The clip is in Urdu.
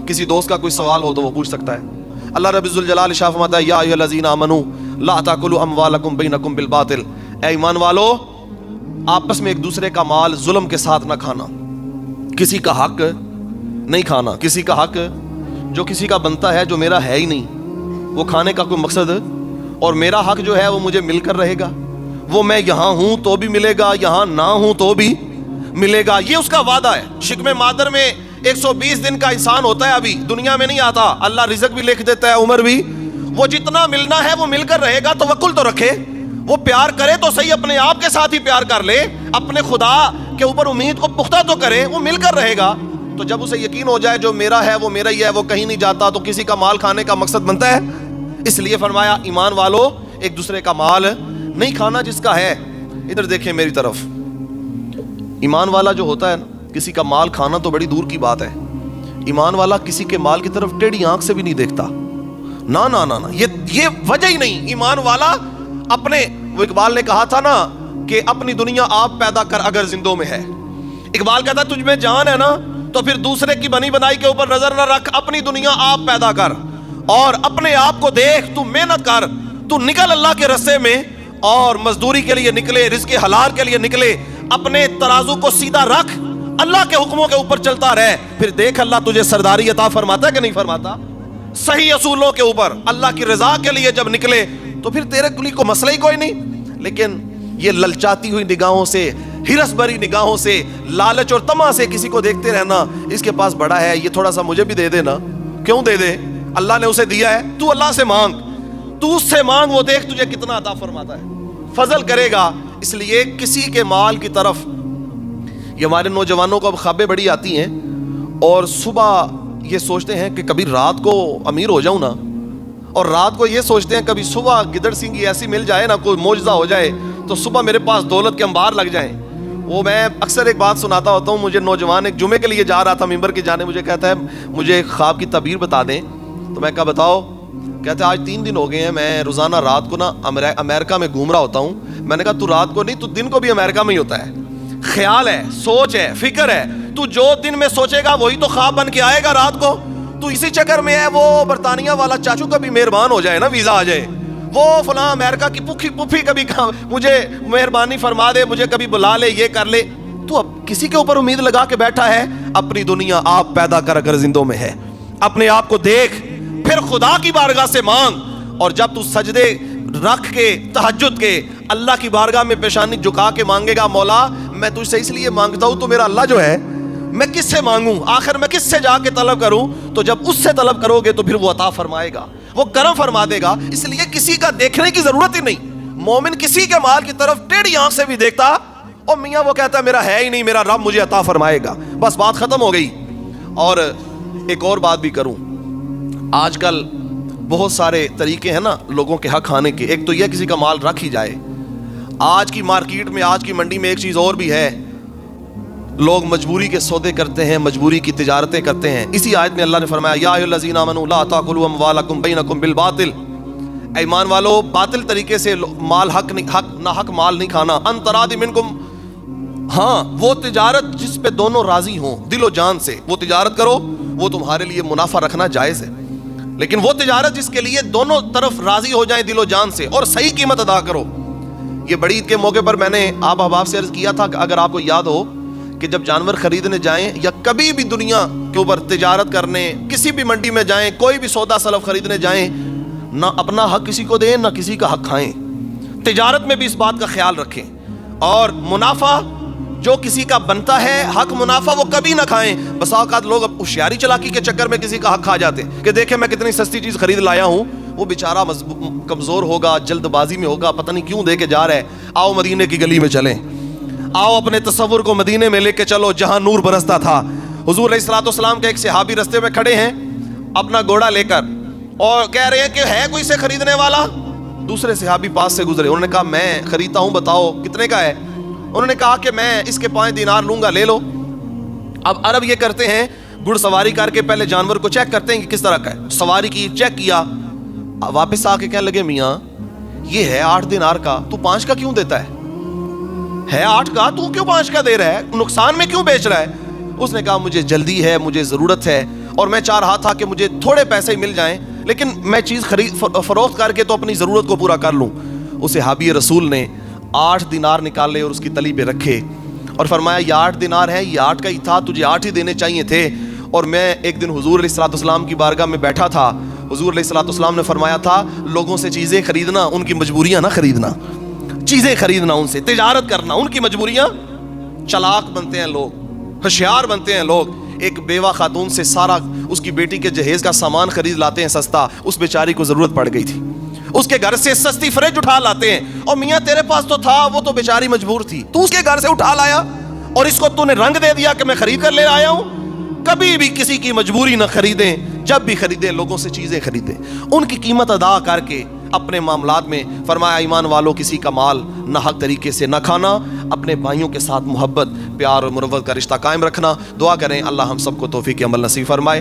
کسی دوست کا کوئی سوال ہو تو وہ پوچھ سکتا ہے. اللہ رب ذوالجلال شاہ فرماتا ہے یا ایھا الذین آمنوا لا تاکلوا اموالکم بینکم بالباطل. اے ایمان والو آپس میں ایک دوسرے کا مال ظلم کے ساتھ نہ کھانا. کسی کا حق نہیں کھانا, کسی کا حق جو کسی کا بنتا ہے جو میرا ہے ہی نہیں, وہ کھانے کا کوئی مقصد, اور میرا حق جو ہے وہ مجھے مل کر رہے گا, وہ میں یہاں ہوں تو بھی ملے گا, یہاں نہ ہوں تو بھی ملے گا. یہ اس کا وعدہ ہے. شکم مادر میں 120 دن کا انسان ہوتا ہے, ابھی دنیا میں نہیں آتا, اللہ رزق بھی لکھ دیتا ہے, عمر بھی. وہ جتنا ملنا ہے وہ مل کر رہے گا. توکل تو رکھے, وہ پیار کرے تو صحیح, اپنے آپ کے ساتھ ہی پیار کر لے, اپنے خدا کے اوپر امید کو پختہ تو کرے, وہ مل کر رہے گا. تو جب اسے یقین ہو جائے جو میرا ہے وہ میرا ہی ہے, وہ کہیں نہیں جاتا, تو کسی کا مال کھانے کا مقصد بنتا ہے. اس لیے فرمایا ایمان والو ایک دوسرے کا مال نہیں کھانا جس کا ہے. ادھر دیکھیں میری طرف, ایمان والا جو ہوتا ہے نا, کسی کا مال کھانا تو بڑی دور کی بات ہے. ایمان والا کسی کے مال کی طرف ٹیڑھی آنکھ سے بھی نہیں دیکھتا. نا نا نا, یہ وجہ ہی نہیں. ایمان والا اپنے, وہ اقبال نے کہا تھا نا کہ اپنی دنیا آپ پیدا کر اگر زندوں میں ہے. اقبال کہتا ہے تجھ میں جان ہے نا تو پھر دوسرے کی بنی بنائی کے اوپر نظر نہ رکھ, اپنی دنیا آپ پیدا کر اور اپنے آپ کو دیکھ, تو محنت کر, تو نکل اللہ کے رستے میں اور مزدوری کے لیے نکلے, رزق حلال کے لیے نکلے, اپنے ترازو کو سیدھا رکھ, اللہ کے حکموں کے اوپر چلتا رہے, پھر دیکھ اللہ تجھے سرداری عطا فرماتا ہے کہ نہیں فرماتا. صحیح اصولوں کے اوپر اللہ کی رضا کے لیے جب نکلے تو پھر تیرے کلی کو مسئلہ ہی کوئی نہیں. لیکن یہ للچاتی ہوئی نگاہوں سے, ہرس بھری نگاہوں سے, لالچ اور طمع سے کسی کو دیکھتے رہنا, اس کے پاس بڑا ہے یہ تھوڑا سا مجھے بھی دے دے نا. کیوں دے دے, اللہ نے اسے دیا ہے, تو اللہ سے مانگ, تو اس سے مانگ, وہ دیکھ تجھے کتنا عطا فرماتا ہے, فضل کرے گا. اس لیے کسی کے مال کی طرف, یہ ہمارے نوجوانوں کو اب خوابیں بڑی آتی ہیں اور صبح یہ سوچتے ہیں کہ کبھی رات کو امیر ہو جاؤں نا, اور رات کو یہ سوچتے ہیں کبھی صبح گدڑ سنگھی ایسی مل جائے نا, کوئی معجزہ ہو جائے تو صبح میرے پاس دولت کے انبار لگ جائیں. وہ میں اکثر ایک بات سناتا ہوتا ہوں, مجھے نوجوان ایک جمعے کے لیے جا رہا تھا ممبر کی جانے, مجھے کہتا ہے مجھے خواب کی تعبیر بتا دیں. تو میں کہا بتاؤ, کہتے ہیں آج 3 دن ہو گئے ہیں میں روزانہ رات کو نا امریکہ میں گھوم رہا ہوتا ہوں. میں نے کہا تو رات کو نہیں, تو دن کو بھی امریکہ میں ہی ہوتا ہے. خیال ہے, سوچ ہے, فکر ہے, تو جو دن میں سوچے گا وہی تو خواب بن کے آئے گا رات کو. تو اسی چکر میں ہے وہ برطانیہ والا چاچو کبھی مہربان ہو جائے نا, ویزا آ جائے, وہ فلاں امریکہ کی پھوپھی کبھی مجھے مہربانی فرما دے, مجھے کبھی بلا لے, یہ کر لے. تو اب کسی کے اوپر امید لگا کے بیٹھا ہے. اپنی دنیا آپ پیدا کر اگر زندوں میں ہے, اپنے آپ کو دیکھ, پھر خدا کی بارگاہ سے مانگ, اور جب تو سجدے رکھ کے تہجد کے اللہ کی بارگاہ میں پیشانی جھکا کے مانگے گا, مولا میں تجھ سے اس لیے مانگتا ہوں, تو میرا اللہ جو ہے میں کس سے مانگوں, آخر میں کس سے جا کے طلب کروں. تو جب اس سے طلب کرو گے تو پھر وہ عطا فرمائے گا, وہ کرم فرما دے گا. اس لیے کسی کا دیکھنے کی ضرورت ہی نہیں. مومن کسی کے مال کی طرف ٹیڑھی آنکھ سے بھی دیکھتا, اور میاں وہ کہتا ہے میرا ہے ہی نہیں, میرا رب مجھے عطا فرمائے گا, بس بات ختم ہو گئی. اور ایک اور بات بھی کروں, آج کل بہت سارے طریقے ہیں نا لوگوں کے حق کھانے کے. ایک تو یہ کسی کا مال رکھ ہی جائے. آج کی مارکیٹ میں, آج کی منڈی میں ایک چیز اور بھی ہے, لوگ مجبوری کے سودے کرتے ہیں, مجبوری کی تجارتیں کرتے ہیں. اسی آیت میں اللہ نے فرمایا یا ایھا الذین آمنوا لا تاکلوا اموالکم بینکم بالباطل. ایمان والو باطل طریقے سے مال ناحق مال نہیں کھانا. ان تراضی منکم, ہاں وہ تجارت جس پہ دونوں راضی ہوں دل و جان سے, وہ تجارت کرو, وہ تمہارے لیے منافع رکھنا جائز ہے. لیکن وہ تجارت جس کے لیے دونوں طرف راضی ہو جائیں دل و جان سے, اور صحیح قیمت ادا کرو. یہ بڑی عید کے موقع پر میں نے آپ احباب سے عرض کیا تھا کہ اگر آپ کو یاد ہو کہ جب جانور خریدنے جائیں یا کبھی بھی دنیا کے اوپر تجارت کرنے, کسی بھی منڈی میں جائیں, کوئی بھی سودا سلف خریدنے جائیں, نہ اپنا حق کسی کو دیں نہ کسی کا حق کھائیں. تجارت میں بھی اس بات کا خیال رکھیں, اور منافع جو کسی کا بنتا ہے حق منافع وہ کبھی نہ کھائیں. بسا اوقات لوگ اب ہوشیاری چلاکی کے چکر میں کسی کا حق کھا جاتے کہ دیکھیں میں کتنی سستی چیز خرید لایا ہوں, وہ بیچارہ کمزور ہوگا, جلد بازی میں ہوگا, پتہ نہیں کیوں دے کے جا رہا ہے. آؤ مدینے کی گلی میں چلیں, آؤ اپنے تصور کو مدینے میں لے کے چلو جہاں نور برستا تھا. حضور علیہ الصلوۃ والسلام کے ایک صحابی رستے میں کھڑے ہیں اپنا گھوڑا لے کر, اور کہہ رہے ہیں کہ ہے کوئی سے خریدنے والا. دوسرے صحابی پاس سے گزرے, انہوں نے کہا میں خریدتا ہوں, بتاؤ کتنے کا ہے. انہوں نے کہا کہ میں اس کے 5 دینار لوں گا, لے لو. اب عرب یہ کرتے ہیں, گھڑ سواری کر کے پہلے جانور کو چیک کرتے ہیں کہ کس طرح کا ہے. سواری کی, چیک کیا, واپس آ کے کہنے لگے میاں یہ ہے 8 دینار کا, تو 5 کا کیوں دیتا ہے 8 کا, تو کیوں 5 کا دے رہا ہے, نقصان میں کیوں بیچ رہا ہے. اس نے کہا مجھے جلدی ہے, مجھے ضرورت ہے, اور میں چاہ رہا تھا کہ مجھے تھوڑے پیسے مل جائیں لیکن میں چیز خرید فروخت کر کے تو اپنی ضرورت کو پورا کر لوں. اس صحابی رسول نے 8 دینار نکالے اور اس کی تلی پہ رکھے اور فرمایا یہ 8 دینار ہے, یہ 8 کا ہی تھا, تجھے 8 ہی دینے چاہیے تھے. اور میں ایک دن حضور علیہ الصلوۃ والسلام کی بارگاہ میں بیٹھا تھا. حضور علیہ الصلوۃ والسلام نے فرمایا تھا لوگوں سے چیزیں خریدنا, ان کی مجبوریاں نہ خریدنا, چیزیں خریدنا, ان سے تجارت کرنا, ان کی مجبوریاں. چالاک بنتے ہیں لوگ, ہوشیار بنتے ہیں لوگ. ایک بیوہ خاتون سے سارا اس کی بیٹی کے جہیز کا سامان خرید لاتے ہیں سستا, اس بیچاری کو ضرورت پڑ گئی تھی, اس کے گھر سے سستی فریج اٹھا لاتے ہیں. اور میاں تیرے پاس تو تھا, وہ تو بیچاری مجبور تھی, تو اس کے گھر سے اٹھا لایا اور اس کو تو نے رنگ دے دیا کہ میں خرید کر لے آیا ہوں. کبھی بھی کسی کی مجبوری نہ خریدیں, جب بھی خریدیں لوگوں سے چیزیں خریدیں, ان کی قیمت ادا کر کے اپنے معاملات میں. فرمایا ایمان والوں کسی کا مال نہ حق طریقے سے نہ کھانا, اپنے بھائیوں کے ساتھ محبت, پیار اور مروت کا رشتہ قائم رکھنا. دعا کریں اللہ ہم سب کو توفیق عمل نصیب فرمائے.